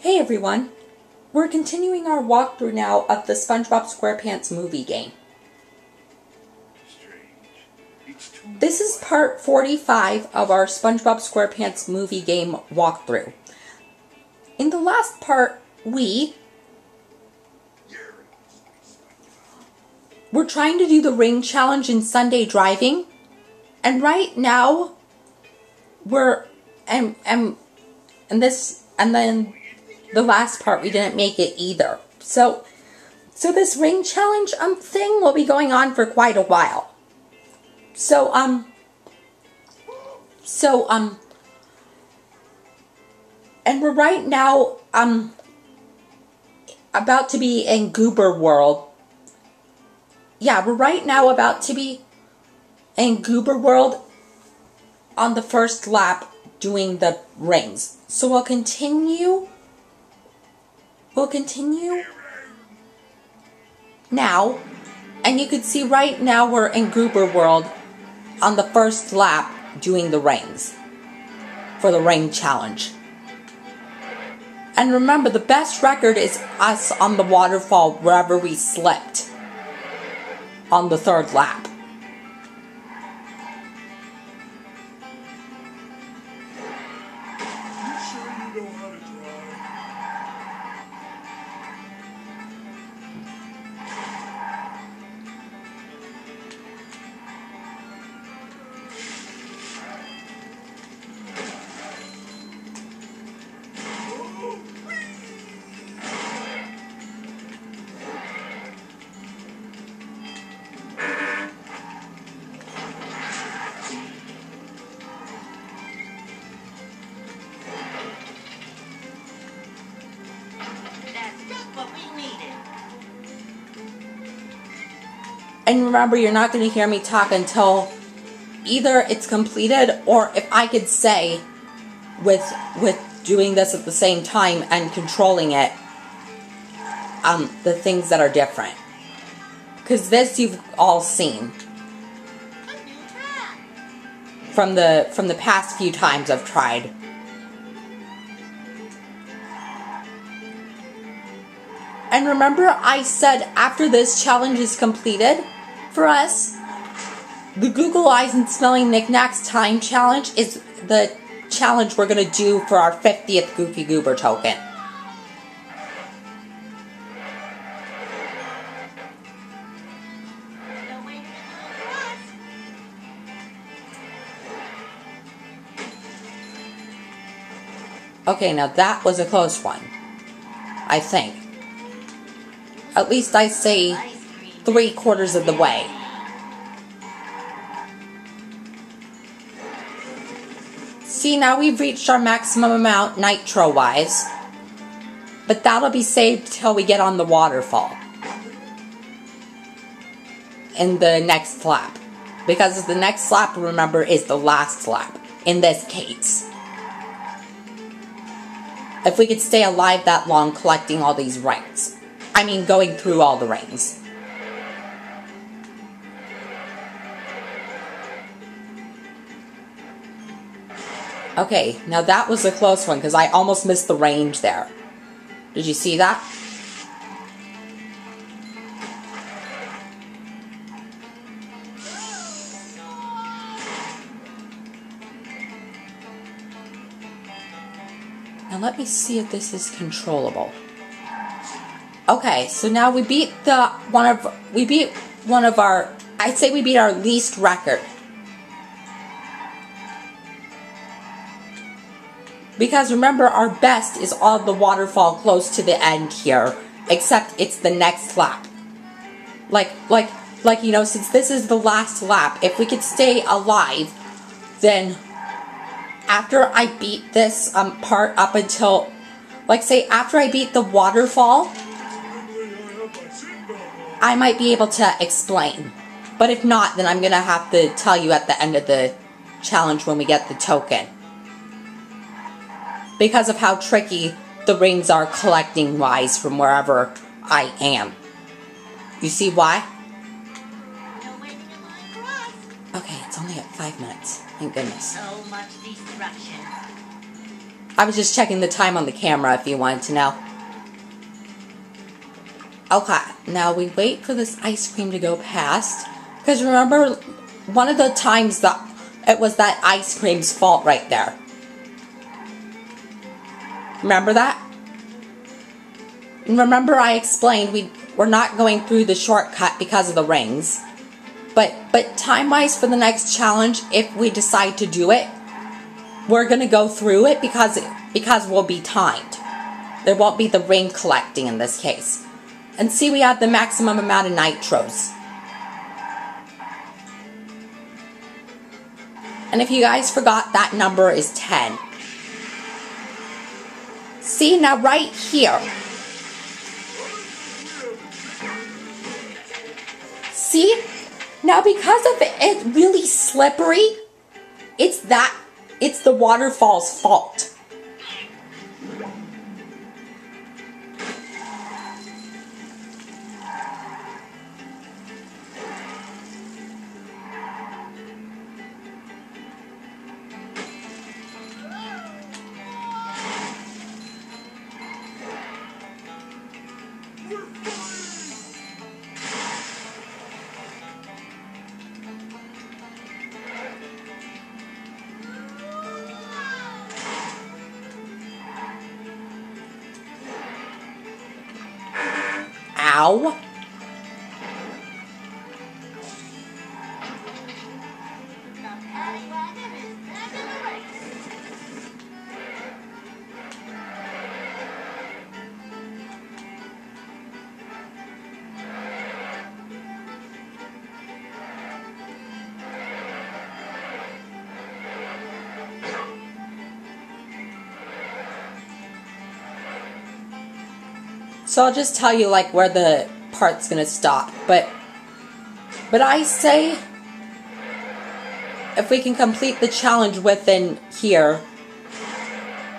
Hey everyone! We're continuing our walkthrough now of the SpongeBob Squarepants movie game. This is part 45 of our SpongeBob Squarepants movie game walkthrough. In the last part, we were trying to do the ring challenge in Sunday driving, and right now we're and then the last part we didn't make it either. So this ring challenge thing will be going on for quite a while. And we're right now about to be in Goober World. Yeah, we're right now about to be in Goober World on the first lap doing the rings. So we'll continue now, and you can see right now we're in Goober World on the first lap doing the rings for the ring challenge. And remember, the best record is us on the waterfall wherever we slipped on the third lap. And remember, you're not going to hear me talk until either it's completed, or if I could say with doing this at the same time and controlling it, the things that are different. Because this you've all seen from the past few times I've tried. And remember, I said after this challenge is completed for us, the Google Eyes and Smelling Knickknacks time challenge is the challenge we're going to do for our 50th Goofy Goober token. Okay, now that was a close one, I think. At least I say 3/4 of the way. See, now we've reached our maximum amount nitro-wise, but that'll be saved till we get on the waterfall in the next lap. Because the next lap, remember, is the last lap in this case. If we could stay alive that long collecting all these rings. I mean, going through all the rings. Okay, now that was a close one because I almost missed the range there. Did you see that? Now let me see if this is controllable. Okay, so now we beat one of our, I'd say we beat our least record. Because remember, our best is on the waterfall close to the end here, except it's the next lap. Like, you know, since this is the last lap, if we could stay alive, then after I beat this part up until, like, say, after I beat the waterfall, I might be able to explain. But if not, then I'm going to have to tell you at the end of the challenge when we get the token. Because of how tricky the rings are collecting-wise from wherever I am. You see why? Okay, it's only at 5 minutes. Thank goodness. So much destruction. I was just checking the time on the camera if you wanted to know. Okay, now we wait for this ice cream to go past. Because remember, one of the times that it was that ice cream's fault right there. Remember that? And remember I explained we're not going through the shortcut because of the rings. But time-wise for the next challenge, if we decide to do it, we're going to go through it because we'll be timed. There won't be the ring collecting in this case. And see, we have the maximum amount of nitros. And if you guys forgot, that number is 10. See, now right here. See? Now because of it really slippery, it's the waterfall's fault. Ow. So I'll just tell you like where the part's gonna stop. But I say if we can complete the challenge within here,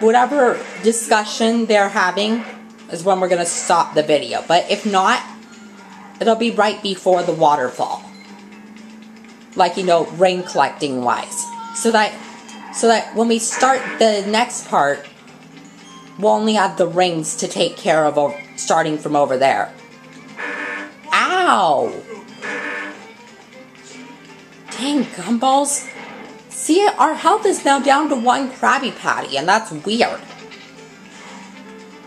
whatever discussion they're having is when we're gonna stop the video. But if not, it'll be right before the waterfall. Like, you know, ring collecting wise. So that when we start the next part, we'll only have the rings to take care of starting from over there. Ow! Dang, gumballs. See, our health is now down to 1 Krabby Patty, and that's weird.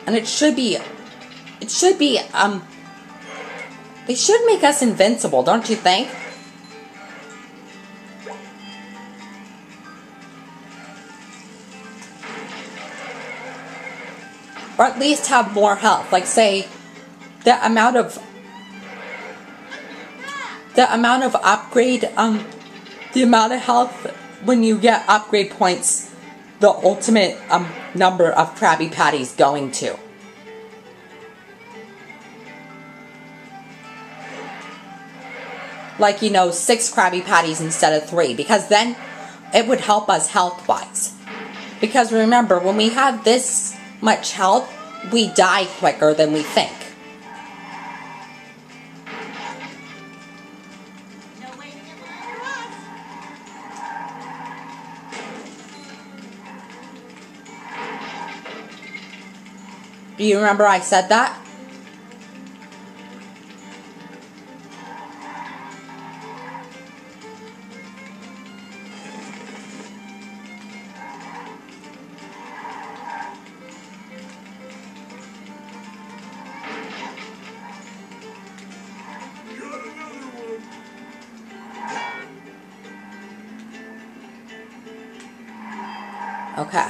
And they should make us invincible, don't you think? Or at least have more health. Like, say, the amount of upgrade, the amount of health when you get upgrade points, the ultimate number of Krabby Patties going to. Like, you know, 6 Krabby Patties instead of 3, because then it would help us health-wise. Because remember, when we have this much health, we die quicker than we think. Do you remember I said that? Okay.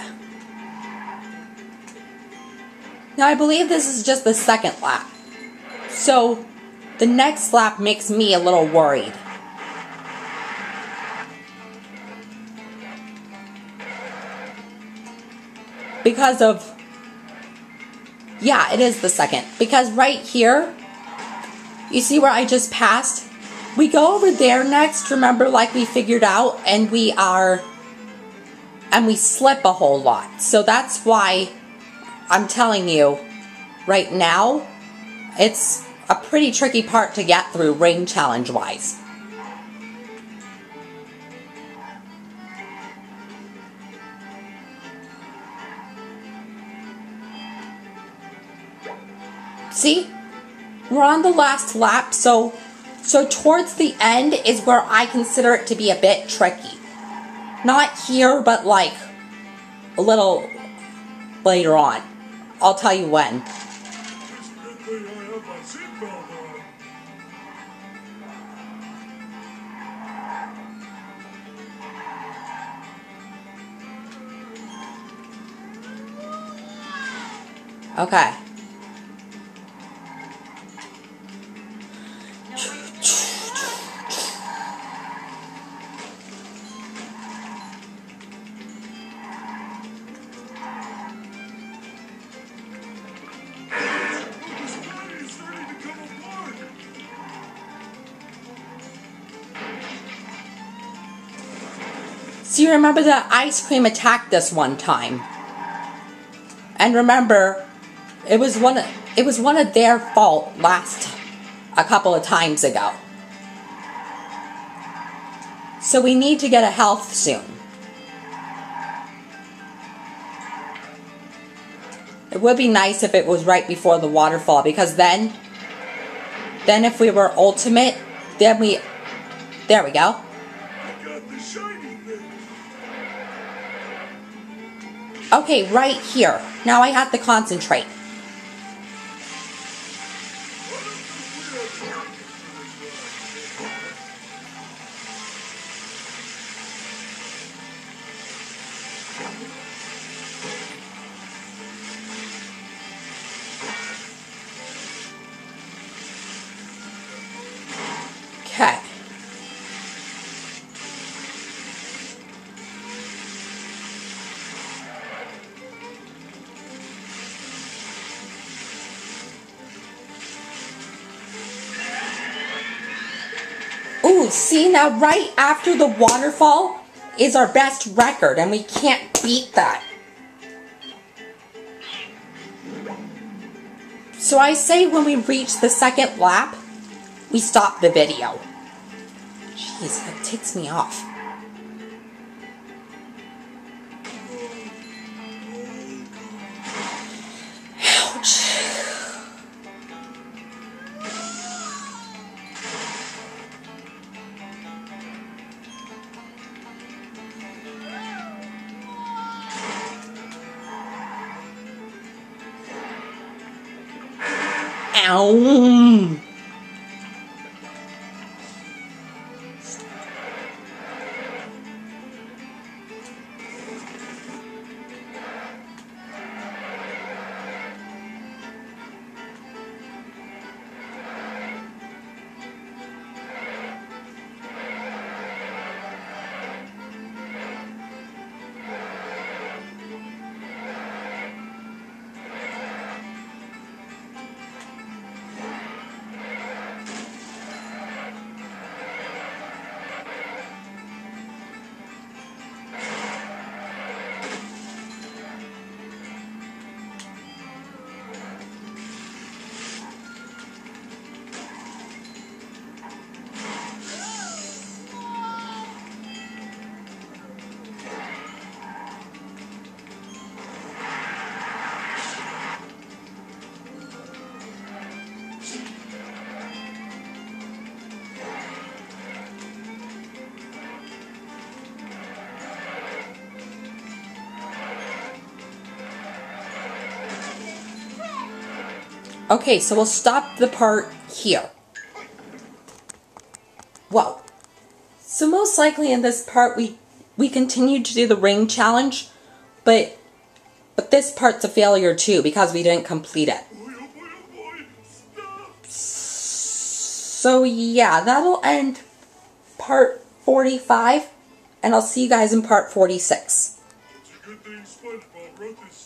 Now I believe this is just the second lap. So the next lap makes me a little worried. Because of... Yeah, it is the second. Because right here, you see where I just passed? We go over there next, remember, like we figured out, and we slip a whole lot. So that's why I'm telling you, right now, it's a pretty tricky part to get through ring challenge-wise. See? We're on the last lap, so towards the end is where I consider it to be a bit tricky. Not here, but like a little later on. I'll tell you when. Okay. So you remember that ice cream attacked us one time. And remember, it was one of their fault a couple of times ago. So we need to get a health soon. It would be nice if it was right before the waterfall, because then if we were ultimate, there we go. Okay, right here. Now I have to concentrate. Okay. Ooh, see, now right after the waterfall is our best record, and we can't beat that. So I say when we reach the second lap, we stop the video. Jeez, that ticks me off. Ouch. Ow. Okay, so we'll stop the part here. Whoa. So most likely in this part we continue to do the ring challenge, but this part's a failure too because we didn't complete it. So yeah, that'll end part 45, and I'll see you guys in part 46. It's a good thing SpongeBob wrote this